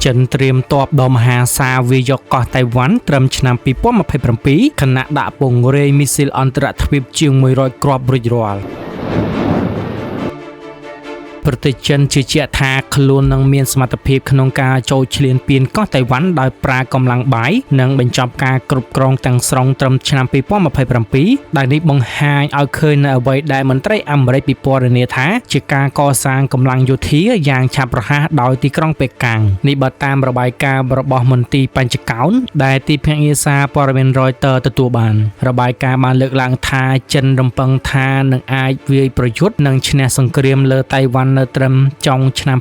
ចិនត្រៀមទ័ពដ៏មហាសាវាយកកោះតៃវ៉ាន់ត្រឹមឆ្នាំ2027ខណៈដាក់ពង្រាយមីស៊ីលអន្តរជាតិជាង100គ្រាប់រួចរាល់ប្រទេសចិនជឿជាក់ថាខ្លួននឹងមានសមត្ថភាពក្នុងការចូលឈ្លានពានកោះតៃវ៉ាន់ដោយប្រើកម្លាំងបាយនិងបញ្ចប់ការគ្រប់គ្រងទាំងស្រុងត្រឹមឆ្នាំ2027ដែលនេះបង្ហាញឲ្យឃើញនៅអ្វីដែលមន្ត្រីអាមេរិកពិពណ៌នាថាជាការកសាងកម្លាំងយោធាយ៉ាងឆាប់រហ័សដោយទីក្រុងប៉េកាំងនេះបើតាមរបាយការណ៍របស់មន្ទីរបញ្ចកោណដែលទីភ្នាក់ងារសារព័ត៌មាន Reuters ទទួលបានរបាយការណ៍បានលើកឡើងថាចិនរំពឹងថានឹងអាចវាយប្រយុទ្ធនិងឈ្នះសង្គ្រាមលើតៃវ៉ាន់នៅត្រឹមចុងឆ្នាំ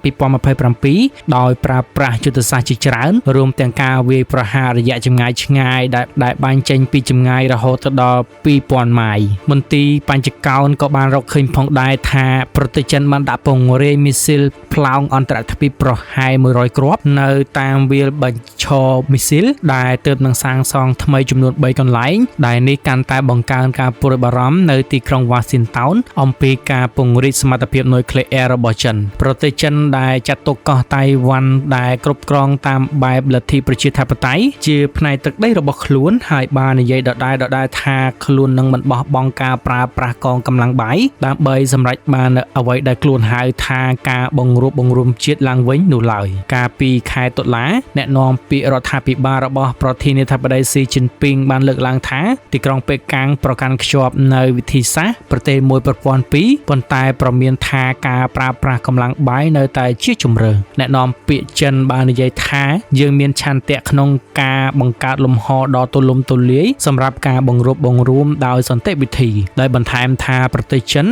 2027ដោយប្រើប្រាស់យុទ្ធសាស្ត្រជាច្រើនរួមទាំងការវាយប្រហាររយៈចម្ងាយឆ្ងាយដែលបាញ់ចេញពីចម្ងាយរហូតដល់2000ម៉ាយល៍មន្ទីរបញ្ចកោណក៏បានរកឃើញផងដែរថាប្រទេសចិនបានដាក់ពង្រាយមីស៊ីលផ្លោងអន្តរជាតិប្រហែល100គ្រាប់នៅតាមវាលបញ្ឈរមីស៊ីលដែលទើបនឹងសាងសង់ថ្មីចំនួន3កន្លែងដែលនេះកាន់តែបង្កើនការព្រួយបារម្ភនៅទីក្រុង Washington អំពីការពង្រីកសមត្ថភាពនុយក្លេអ៊ែររបស់ចិនប្រទេសចិនដែលចាត់ទុកកោះតៃវ៉ាន់ដែលគ្រប់គ្រងតាមបែបលទ្ធិប្រជាធិបតេយ្យជាផ្នែកទឹកដីរបស់ខ្លួនហើយបាននិយាយដដែលថាខ្លួននឹងមិនបោះបង់ការប្រើប្រាស់កងកម្លាំងបាយដើម្បីសម្រេចបានអ្វីដែលខ្លួនហៅថាការបង្រួបបង្រួមជាតិឡើងវិញនោះឡើយកាលពីខែតុលាអ្នកនាំពាក្យរដ្ឋាភិបាលរបស់ប្រធានាធិបតីស៊ីជីនពីងបានលើកឡើងថាទីក្រុងប៉េកាំងប្រកាន់ខ្ជាប់នៅវិធីសាស្ត្រប្រទេសមួយប្រព័ន្ធពីរប៉ុន្តែប្រមានថាការប្រើប្រាស់កម្លាំងបាយនៅតែជាជម្រើសអ្នកនាំពាក្យចិនបាននិយាយថាយើងមានឆន្ទៈក្នុងការបង្កើតលំហដ៏ទូលំទូលាយសម្រាប់ការបង្រួបបង្រួមដោយសន្តិវិធីដោយបន្ថែមថាប្រទេសចិន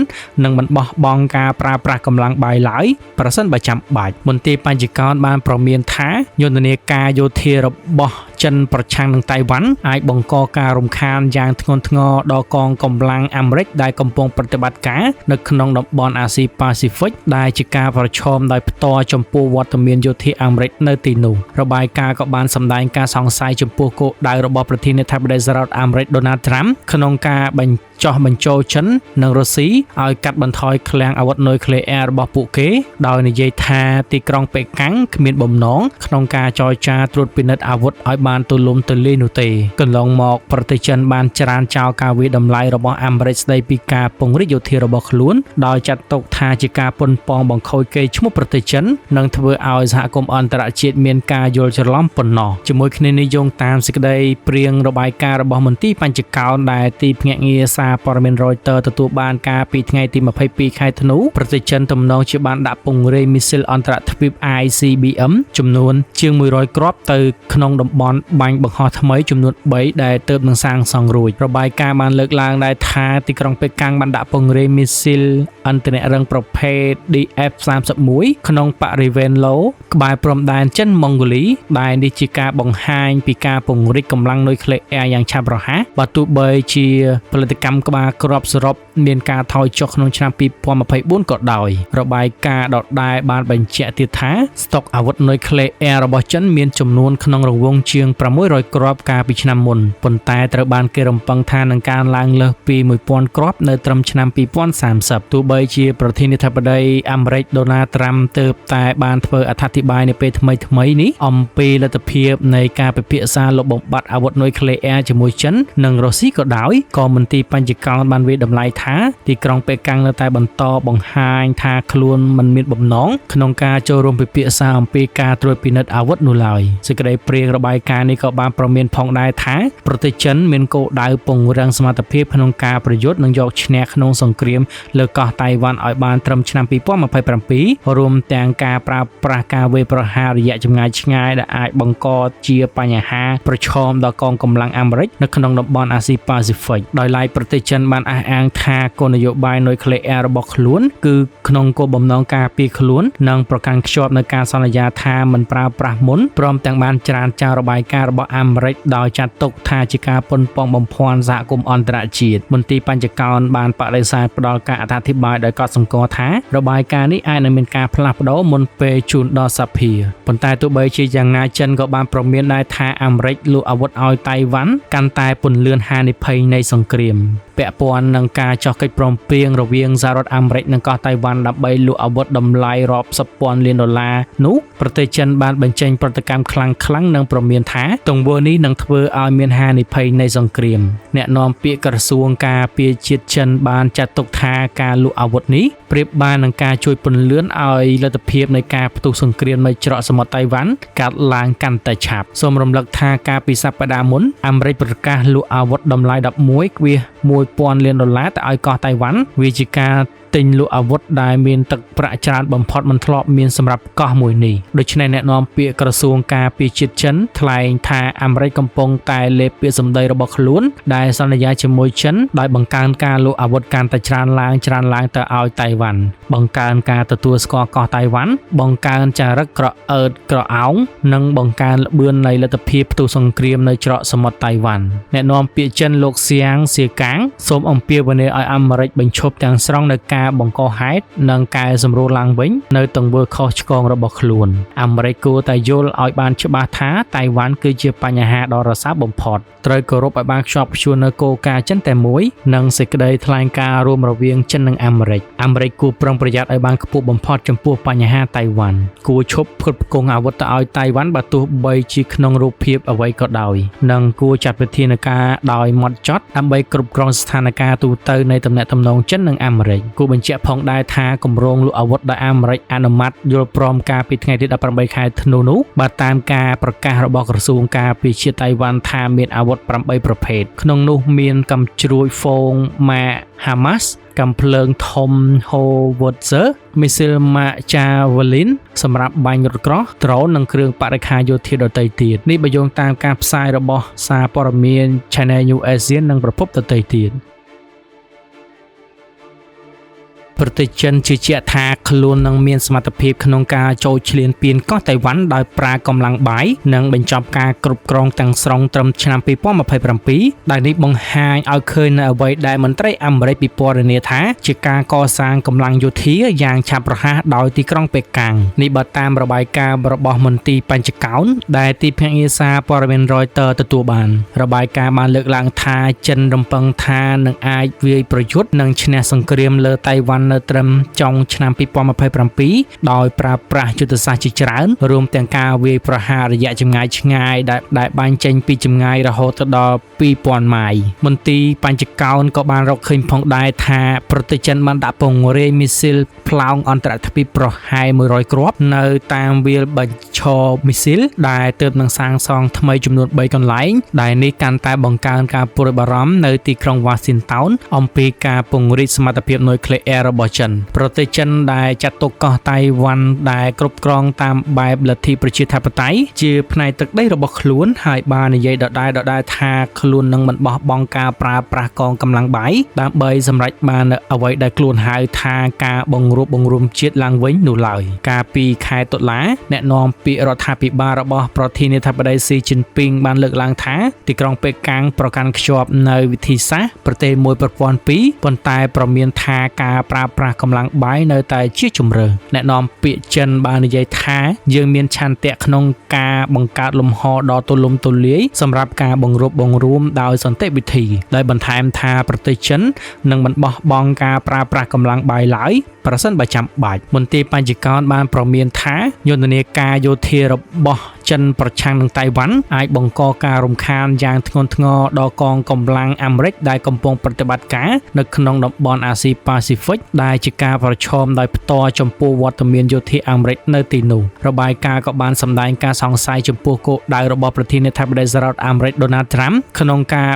នឹងមិនបោះបង់ការប្រើប្រាស់កម្លាំងបាយឡើយប្រសិនបើចាំបាច់មន្ទីរបញ្ចកោណបានប្រមានថាយន្តនាការយោធារបស់ចិនប្រឆាំងនឹងតៃវ៉ាន់អាចបង្កការរំខានយ៉ាងធ្ងន់ធ្ងរដល់កងកម្លាំងអាមេរិកដែលកំពុងប្រតិបត្តិការនៅក្នុងតំបន់អាស៊ីប៉ាស៊ីហ្វិកដែលជាការប្រឈមដោយផ្ទាល់ចំពោះវត្តមានយោធាអាមេរិកនៅទីនោះរបាយការណ៍ក៏បានសម្ដែងការសង្ស័យចំពោះគោលដៅរបស់ប្រធានាធិបតីសហរដ្ឋអាមេរិក Donald Trump ក្នុងការបញ្ចូលចិននិងរុស្ស៊ីឲ្យកាត់បន្ថយឃ្លាំងអាវុធនុយក្លេអ៊ែររបស់ពួកគេដោយនិយាយថាទីក្រុងប៉េកាំងគ្មានបំណងក្នុងការចរចាត្រួតពិនិត្យអាវុធឲ្យបានទូលំទូលាយនោះទេកន្លងមកប្រទេសចិនបានច្រានចោលការវាយតម្លៃរបស់អាមេរិកស្ដីពីការពង្រីកយោធារបស់ខ្លួនដោយចាត់ទុកថាជាការប៉ុនប៉ងបង្ខូចកេរ្តិ៍ឈ្មោះប្រទេសចិននិងធ្វើឲ្យសហគមន៍អន្តរជាតិមានការយល់ច្រឡំប៉ុណ្ណោះជាមួយគ្នានេះយោងតាមសេចក្តីព្រាងរបាយការណ៍របស់មន្ទីរបញ្ចកោណដែលទីភ្នាក់ងារសារព័ត៌មាន Reuters ទទួលបានការពីថ្ងៃទី22ខែធ្នូប្រទេសចិនទំនងជាបានដាក់ពង្រាយមីស៊ីលអន្តរជាតិ ICBM ចំនួនជាង100គ្រាប់ទៅក្នុងតំបន់បាញ់បង្ហោះថ្មីចំនួន3ដែលទើបនឹងសាងសង់រួចរបាយការណ៍បានលើកឡើងដែរថាទីក្រុងប៉េកាំងបានដាក់ពង្រាយមីស៊ីលអន្តររឹងប្រភេទ DF-31 ក្នុងបរិវេណឡូក្បែរព្រំដែនចិនម៉ុងហ្គូលីដែលនេះជាការបង្ហាញពីការពង្រីកកម្លាំងនុយក្លេអ៊ែរយ៉ាងឆាប់រហ័សបើទោះបីជាផលិតកម្មក្បាលគ្រាប់សរុបមានការថយចុះក្នុងឆ្នាំ2024ក៏ដោយរបាយការណ៍ដដែលបានបញ្ជាក់ទៀតថាស្តុកអាវុធនុយក្លេអ៊ែររបស់ចិនមានចំនួនក្នុងរង្វង់ជាង600គ្រាប់កាលពីឆ្នាំមុនប៉ុន្តែត្រូវបានគេរំពឹងថានឹងកើនឡើងលើសពី1000គ្រាប់នៅត្រឹមឆ្នាំ2030ទោះបីជាប្រធានាធិបតីអាមេរិក Donald Trump ទើបតែបានធ្វើអត្ថាធិប្បាយនៅពេលថ្មីនេះអំពីលទ្ធភាពនៃការពិភាក្សាលុបបំបាត់អាវុធនុយក្លេអ៊ែរជាមួយចិននិងរុស្ស៊ីក៏ដោយក៏មន្ទីរបញ្ចកោណបានវាយតម្លៃថាទីក្រុងប៉េកាំងនៅតែបន្តបង្ហាញថាខ្លួនមិនមានបំណងក្នុងការចូលរួមពិភាក្សាអំពីការត្រួតពិនិត្យអាវុធនោះឡើយសេចក្តីព្រាងរបាយការណ៍នេះក៏បានប្រមានផងដែរថាប្រទេសចិនមានគោលដៅពង្រឹងសមត្ថភាពក្នុងការប្រយុទ្ធនិងយកឈ្នះក្នុងសង្គ្រាមលើកោះតៃវ៉ាន់ឲ្យបានត្រឹមឆ្នាំ2027រួមទាំងការប្រើប្រាស់ការវាយប្រហាររយៈចម្ងាយឆ្ងាយដែលអាចបង្កជាបញ្ហាប្រឈមដល់កងកម្លាំងអាមេរិកនៅក្នុងតំបន់អាស៊ីប៉ាស៊ីហ្វិកដោយឡែកប្រទេសចិនបានអះអាងថាគោលនយោបាយនុយក្លេអ៊ែររបស់ខ្លួនគឺក្នុងគោលបំណងការពារខ្លួននិងប្រកាន់ខ្ជាប់នូវការសន្យាថាមិនប្រើប្រាស់មុនព្រមទាំងបានច្រានចោលរបាយការណ៍របស់អាមេរិកដោយចាត់ទុកថាជាការប៉ុនប៉ងបំភាន់សហគមន៍អន្តរជាតិមន្ទីរបញ្ចកោណបានបដិសេធផ្ដល់ការអត្ថាធិប្បាយដោយកត់សម្គាល់ថារបាយការណ៍នេះអាចនឹងមានការផ្លាស់ប្ដូរមុនពេលជូនដល់សភាប៉ុន្តែទោះបីជាយ៉ាងណាចិនក៏បានប្រមានដែរថាអាមេរិកលក់អាវុធឲ្យតៃវ៉ាន់កាន់តែពន្លឿនហានិភ័យនៃសង្គ្រាម ព ពាក់ព័ន្ធនឹងការចោះកិច្ចព្រមព្រៀងរវាងសហរដ្ឋអាមេរិកនិងកោះតៃវ៉ាន់ដើម្បីលក់អាវុធតម្លៃរាប់សិបពាន់លានដុល្លារនោះប្រទេសចិនបានបញ្ចេញប្រតិកម្មខ្លាំងៗនិងប្រមានថាទង្វើនេះនឹងធ្វើឲ្យមានហានិភ័យនៃសង្គ្រាមអ្នកនាំពាក្យក្រសួងការពារជាតិចិនបានចាត់ទុកថាការលក់អាវុធនេះប្រៀបបាននឹងការជួយពន្លឿនឲ្យលទ្ធភាពនៃការផ្ទុះសង្គ្រាមនៅច្រកសមុទ្រតៃវ៉ាន់កាត់ឡើងកាន់តែឆាប់សូមរំលឹកថាកាលពីសប្តាហ៍មុនអាមេរិកប្រកាសលក់អាវុធតម្លៃ 11.1 លានដុល្លារទៅឲ្យកោះតៃវ៉ាន់វាជាការទិញលក់អាវុធដែលមានទឹកប្រាក់ច្រើនបំផុតមិនធ្លាប់មានសម្រាប់កោះមួយនេះដូច្នេះអ្នកនាំពាក្យក្រសួងការពារជាតិចិនថ្លែងថាអាមេរិកកំពុងតែលេបពាក្យសម្ដីរបស់ខ្លួនដែលសន្យាជាមួយចិនដោយបង្កើនការលក់អាវុធកាន់តែច្រើនឡើងទៅឲ្យតៃវ៉ាន់បង្កើនការទទួលស្គាល់កោះតៃវ៉ាន់បង្កើនចរិតក្រអឺតក្រអោងនិងបង្កើនល្បឿននៃលទ្ធភាពផ្ទុះសង្គ្រាមនៅច្រកសមុទ្រតៃវ៉ាន់អ្នកនាំពាក្យចិនលោកសៀងសៀកាងសូមអំពាវនាវឲ្យអាមេរិកបញ្ឈប់ទាំងស្រុងនៅការបង្កហេតុនិងកែសម្រួលឡើងវិញនៅទង្វើខុសឆ្គងរបស់ខ្លួនអាមេរិកគួរតែយល់ឲ្យបានច្បាស់ថាតៃវ៉ាន់គឺជាបញ្ហាដ៏រសើបបំផុតត្រូវគោរពឲ្យបានខ្ជាប់ខ្ជួននៅគោលការណ៍ចិនតែមួយនិងសេចក្តីថ្លែងការណ៍រួមរវាងចិននិងអាមេរិកគួរប្រុងប្រយ័ត្នឲ្យបានខ្ពស់បំផុតចំពោះបញ្ហាតៃវ៉ាន់គួរឈប់ផ្គត់ផ្គង់អាវុធទៅឲ្យតៃវ៉ាន់បើទោះបីជាក្នុងរូបភាពអ្វីក៏ដោយនិងគួរចាត់វិធានការដោយហ្មត់ចត់ដើម្បីគ្រប់គ្រងស្ថានភាពទូទៅនៃទំនាក់ទំនងចិននិងអាមេរិកគួរបញ្ជាក់ផងដែរថាគម្រោងលក់អាវុធដែលអាមេរិកអនុម័តយល់ព្រមកាលពីថ្ងៃទី18ខែធ្នូនោះបើតាមការប្រកាសរបស់ក្រសួងការពារជាតិតៃវ៉ាន់ថាមានអាវុធ8ប្រភេទក្នុងនោះមានកាំជ្រួចហ្វូងម៉ាហាម៉ាស់កាំភ្លើងធំ Howitzer មីស៊ីល Javelin សម្រាប់បាញ់រថក្រោះ drone និងគ្រឿងបរិក្ខារយោធាដទៃទៀតនេះបើយោងតាមការផ្សាយរបស់សារព័ត៌មាន Channel News Asia និងប្រភពដទៃទៀតប្រទេសចិនជឿជាក់ថាខ្លួននឹងមានសមត្ថភាពក្នុងការចូលឈ្លានពានកោះតៃវ៉ាន់ដោយប្រើកម្លាំងបាយនិងបញ្ចប់ការគ្រប់គ្រងទាំងស្រុងត្រឹមឆ្នាំ2027ដែលនេះបង្ហាញឲ្យឃើញនៅអ្វីដែលមន្ត្រីអាមេរិកពិពណ៌នាថាជាការកសាងកម្លាំងយោធាយ៉ាងឆាប់រហ័សដោយទីក្រុងប៉េកាំងនេះបើតាមរបាយការណ៍របស់មន្ទីរបញ្ចកោណដែលទីភ្នាក់ងារសារព័ត៌មាន Reuters ទទួលបានរបាយការណ៍បានលើកឡើងថាចិនរំពឹងថានឹងអាចវាយប្រយុទ្ធនិងឈ្នះសង្គ្រាមលើតៃវ៉ាន់នៅត្រឹមចុងឆ្នាំ2027ដោយប្រើប្រាស់យុទ្ធសាស្ត្រជាច្រើនរួមទាំងការវាយប្រហាររយៈចម្ងាយឆ្ងាយដែលបាញ់ចេញពីចម្ងាយរហូតដល់2000ម៉ាយមន្ទីរបញ្ចកោណក៏បានរកឃើញផងដែរថាប្រទេសចិនបានដាក់ពង្រាយមីស៊ីលផ្លោងអន្តរជាតិប្រហែល100គ្រាប់នៅតាមវាលបញ្ឈរមីស៊ីលដែលទើបនឹងសាងសង់ថ្មីចំនួន3កន្លែងដែលនេះកាន់តែបង្កើនការព្រួយបារម្ភនៅទីក្រុង Washington អំពីការពង្រីកសមត្ថភាពនុយក្លេអ៊ែររបស់ចិនប្រទេសចិនដែលចាត់ទុកកោះតៃវ៉ាន់ដែលគ្រប់គ្រងតាមបែបលទ្ធិប្រជាធិបតេយ្យជាផ្នែកទឹកដីរបស់ខ្លួនហើយបាននិយាយដដែលថាខ្លួននឹងមិនបោះបង់ការប្រើប្រាស់កងកម្លាំងបាយដើម្បីសម្រេចបានអ្វីដែលខ្លួនហៅថាការបង្រួបបង្រួមជាតិឡើងវិញនោះឡើយកាលពីខែតុលាអ្នកនាំពាក្យរដ្ឋាភិបាលរបស់ប្រធានាធិបតីស៊ីជីនពីងបានលើកឡើងថាទីក្រុងប៉េកាំងប្រកាន់ខ្ជាប់នៅវិធីសាស្ត្រប្រទេសមួយប្រព័ន្ធពីរប៉ុន្តែប្រមានថាការប្រើប្រាស់កម្លាំងបាយនៅតែជាជម្រើសអ្នកនាំពាក្យចិនបាននិយាយថាយើងមានឆន្ទៈក្នុងការបង្កើតលំហដ៏ទូលំទូលាយសម្រាប់ការបង្រួបបង្រួមដោយសន្តិវិធីដោយបន្ថែមថាប្រទេសចិននឹងមិនបោះបង់ការប្រើប្រាស់កម្លាំងបាយឡើយប្រសិនបើចាំបាច់មន្ទីរបញ្ចកោណបានប្រមានថាយុទ្ធនាការយោធារបស់ចិនប្រឆាំងនឹងតៃវ៉ាន់អាចបង្កការរំខានយ៉ាងធ្ងន់ធ្ងរដល់កងកម្លាំងអាមេរិកដែលកំពុងប្រតិបត្តិការនៅក្នុងតំបន់អាស៊ីប៉ាស៊ីហ្វិកដែលជាការប្រឈមដោយផ្ទាល់ចំពោះវត្តមានយោធាអាមេរិកនៅទីនោះរបាយការណ៍ក៏បានសម្ដែងការសង្ស័យចំពោះគោលដៅរបស់ប្រធានាធិបតីសហរដ្ឋអាមេរិកដូណាល់ត្រាំក្នុងការ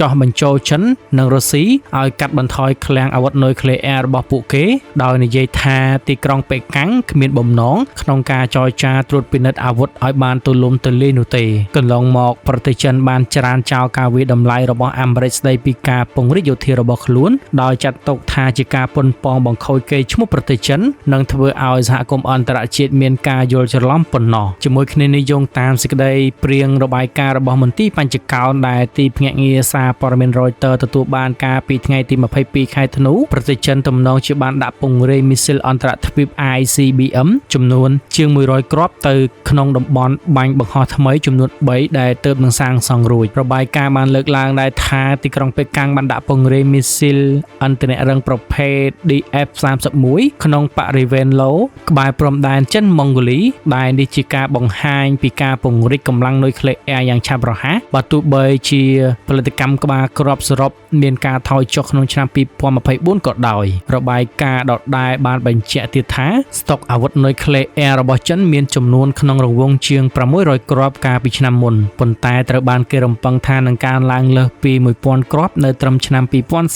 ចោះបញ្ចូលចិននិងរុស្ស៊ីឲ្យកាត់បន្ថយឃ្លាំងអាវុធនុយក្លេអ៊ែររបស់ពួកគេដោយនិយាយថាទីក្រុងប៉េកាំងគ្មានបំណងក្នុងការចរចាត្រួតពិនិត្យអាវុធឲ្យបានទូលំទូលាយនោះទេកន្លងមកប្រទេសចិនបានច្រានចោលការវាយតម្លៃរបស់អាមេរិកស្ដីពីការពង្រីកយោធារបស់ខ្លួនដោយចាត់ទុកថាជាការប៉ុនប៉ងបង្ខូចកេរ្តិ៍ឈ្មោះប្រទេសចិននិងធ្វើឲ្យសហគមន៍អន្តរជាតិមានការយល់ច្រឡំប៉ុណ្ណោះជាមួយគ្នានេះយោងតាមសេចក្តីព្រាងរបាយការណ៍របស់មន្ទីរបញ្ចកោណដែលទីភ្នាក់ងារសារ សារព័ត៌មាន Reuters ទទួលបានការពីថ្ងៃទី22ខែធ្នូប្រទេសចិនទំនងជាបានដាក់ពង្រាយមីស៊ីលអន្តរទ្វីប ICBM ចំនួនជាង100គ្រាប់ទៅក្នុងតំបន់បាញ់បង្ហោះថ្មីចំនួន3ដែលទើបនឹងសាងសង់រួចរបាយការណ៍បានលើកឡើងដែរថាទីក្រុងប៉េកាំងបានដាក់ពង្រាយមីស៊ីលអន្តររឹងប្រភេទ DF-31 ក្នុងបរិវេណឡូក្បែរព្រំដែនចិនម៉ុងហ្គូលីដែលនេះជាការបង្ហាញពីការពង្រីកកម្លាំងនុយក្លេអ៊ែរយ៉ាងឆាប់រហ័សបើទោះបីជាផលិតកម្មក្បាលគ្រាប់សរុបមានការថយចុះក្នុងឆ្នាំ2024ក៏ដោយរបាយការណ៍ដដែលបានបញ្ជាក់ទៀតថាស្តុកអាវុធនុយក្លេអ៊ែររបស់ចិនមានចំនួនក្នុងរង្វង់ជាង600គ្រាប់កាលពីឆ្នាំមុនប៉ុន្តែត្រូវបានគេរំពឹងថានឹងកើនឡើងលើសពី1000គ្រាប់នៅត្រឹមឆ្នាំ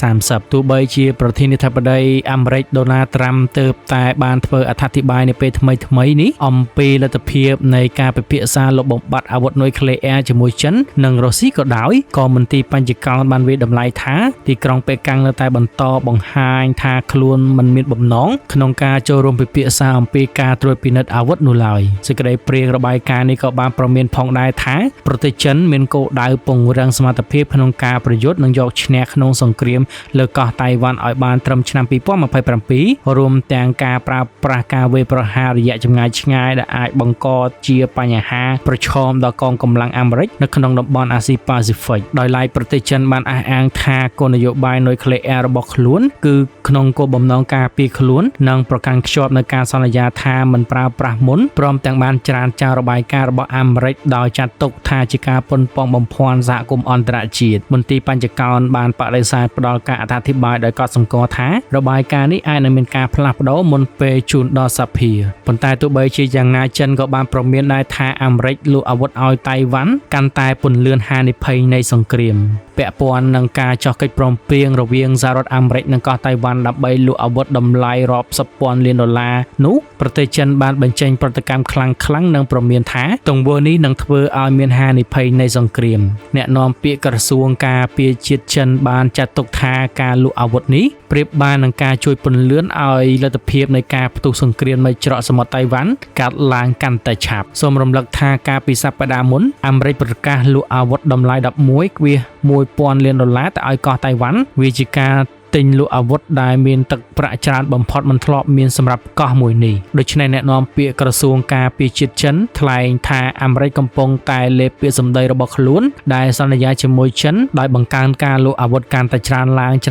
2030ទោះបីជាប្រធានាធិបតីអាមេរិកដូណាល់ត្រាំទើបតែបានធ្វើអត្ថាធិប្បាយនៅពេលថ្មីនេះអំពីលទ្ធភាពនៃការពិភាក្សាលុបបំបាត់អាវុធនុយក្លេអ៊ែរជាមួយចិននិងរុស្ស៊ីក៏ដោយក៏មន្ទីរបញ្ចកោណបានវាយតម្លៃថាទីក្រុងប៉េកាំងនៅតែបន្តបង្ហាញថាខ្លួនមិនមានបំណងក្នុងការចូលរួមពិភាក្សាអំពីការត្រួតពិនិត្យអាវុធនោះឡើយសេចក្តីព្រាងរបាយការណ៍នេះក៏បានប្រមានផងដែរថាប្រទេសចិនមានគោលដៅពង្រឹងសមត្ថភាពក្នុងការប្រយុទ្ធនិងយកឈ្នះក្នុងសង្គ្រាមលើកោះតៃវ៉ាន់ឲ្យបានត្រឹមឆ្នាំ2027រួមទាំងការប្រើប្រាស់ការវាយប្រហាររយៈចម្ងាយឆ្ងាយដែលអាចបង្កជាបញ្ហាប្រឈមដល់កងកម្លាំងអាមេរិកនៅក្នុងតំបន់អាស៊ីប៉ាស៊ីហ្វិកដោយឡែកប្រទេសចិនបានអះអាងថាគោលនយោបាយនុយក្លេអ៊ែររបស់ខ្លួនគឺក្នុងគោលបំណងការពារខ្លួននិងប្រកាន់ខ្ជាប់នូវការសន្យាថាមិនប្រើប្រាស់មុនព្រមទាំងបានច្រានចោលរបាយការណ៍របស់អាមេរិកដោយចាត់ទុកថាជាការប៉ុនប៉ងបំភាន់សហគមន៍អន្តរជាតិមន្ទីរបញ្ចកោណបានបដិសេធផ្ដល់ការអធិប្បាយដោយកត់សម្គាល់ថារបាយការណ៍នេះអាចនឹងមានការផ្លាស់ប្ដូរមុនពេលជូនដល់សភាប៉ុន្តែទោះបីជាយ៉ាងណាចិនក៏បានប្រមានដែរថាអាមេរិកលក់អាវុធឲ្យតៃវ៉ាន់កាន់តែពន្លឿនហានិភ័យនៃសង្គ្រាមពាក់ព័ន្ធនឹងការចុះកិច្ចព្រមព្រៀងរវាងសហរដ្ឋអាមេរិកនិងកោះតៃវ៉ាន់ដើម្បីលក់អាវុធតម្លៃរាប់សិបពាន់លានដុល្លារនោះប្រទេសចិនបានបញ្ចេញប្រតិកម្មខ្លាំងៗនិងប្រមានថាទង្វើនេះនឹងធ្វើឲ្យមានហានិភ័យនៃសង្គ្រាមអ្នកនាំពាក្យក្រសួងការពារជាតិចិនបានចាត់ទុកថាការលក់អាវុធនេះប្រៀបបាននឹងការជួយពន្លឿនឲ្យលទ្ធភាពនៃការផ្ទុះសង្គ្រាមនៅច្រកសមុទ្រតៃវ៉ាន់កាត់ឡើងកាន់តែឆាប់សូមរំលឹកថាកាលពីសប្តាហ៍មុនអាមេរិកប្រកាសលក់អាវុធតម្លៃ11,1000លានដុល្លារទៅឲ្យកោះតៃវ៉ាន់វាជាការទិញលក់អាវុធដែលមានទឹកប្រាក់ច្រើនបំផុតមិនធ្លាប់មានសម្រាប់កោះមួយនេះដូច្នេះអ្នកនាំពាក្យក្រសួងការពារជាតិចិនថ្លែងថាអាមេរិកកំពុងតែលេបពាក្យសម្ដីរបស់ខ្លួនដែលសន្យាជាមួយចិនដោយបង្កើនការលក់អាវុធកាន់តែច្រើនឡើងទៅ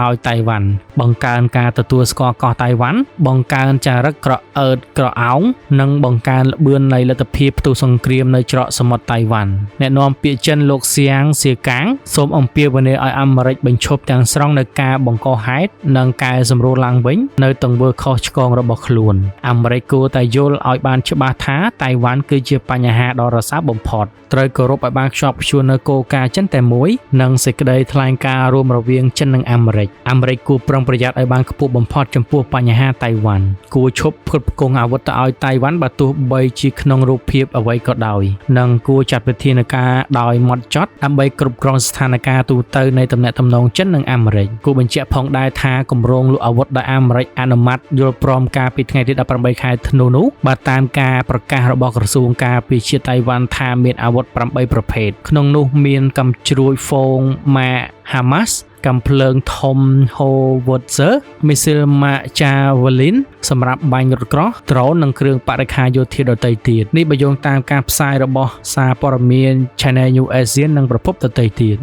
ឲ្យតៃវ៉ាន់បង្កើនការទទួលស្គាល់កោះតៃវ៉ាន់បង្កើនចារឹកក្រអឺតក្រអោងនិងបង្កើនល្បឿននៃលទ្ធភាពផ្ទុះសង្គ្រាមនៅច្រកសមុទ្រតៃវ៉ាន់អ្នកនាំពាក្យចិនលោកសៀងសៀកាងសូមអំពាវនាវឲ្យអាមេរិកបញ្ឈប់ទាំងស្រុងនៅការបង្កហេតុនិងកែសម្រួលឡើងវិញនៅទង្វើខុសឆ្គងរបស់ខ្លួនអាមេរិកគួរតែយល់ឲ្យបានច្បាស់ថាតៃវ៉ាន់គឺជាបញ្ហាដ៏រសើបបំផុតត្រូវគោរពឲ្យបានខ្ជាប់ខ្ជួននៅគោលការណ៍ចិនតែមួយនិងសេចក្តីថ្លែងការណ៍រួមរវាងចិននិងអាមេរិកគួរប្រុងប្រយ័ត្នឲ្យបានខ្ពស់បំផុតចំពោះបញ្ហាតៃវ៉ាន់គួរឈប់ផ្គត់ផ្គង់អាវុធទៅឲ្យតៃវ៉ាន់បើទោះបីជាក្នុងរូបភាពអ្វីក៏ដោយនិងគួរចាត់វិធានការដោយហ្មត់ចត់ដើម្បីគ្រប់គ្រងស្ថានភាពទូទៅនៃទំនាក់ទំនងចិននិងអាមេរិកគួរបញ្ជាក់ផងដែរថាគម្រោងលក់អាវុធដែលអាមេរិកអនុម័តយល់ព្រមការពីថ្ងៃទី18ខែធ្នូនោះបើតាមការប្រកាសរបស់ក្រសួងការពារជាតិតៃវ៉ាន់ថាមានអាវុធ8ប្រភេទក្នុងនោះមានកាំជ្រួចហ្វូងម៉ាហាម៉ាស់កាំភ្លើងធំ Howitzer មីស៊ីល Javelin សម្រាប់បាញ់រថក្រោះដ្រូននិងគ្រឿងបរិក្ខារយោធាដទៃទៀតនេះបើយោងតាមការផ្សាយរបស់សារព័ត៌មាន Channel News Asia និងប្រភពដទៃទៀត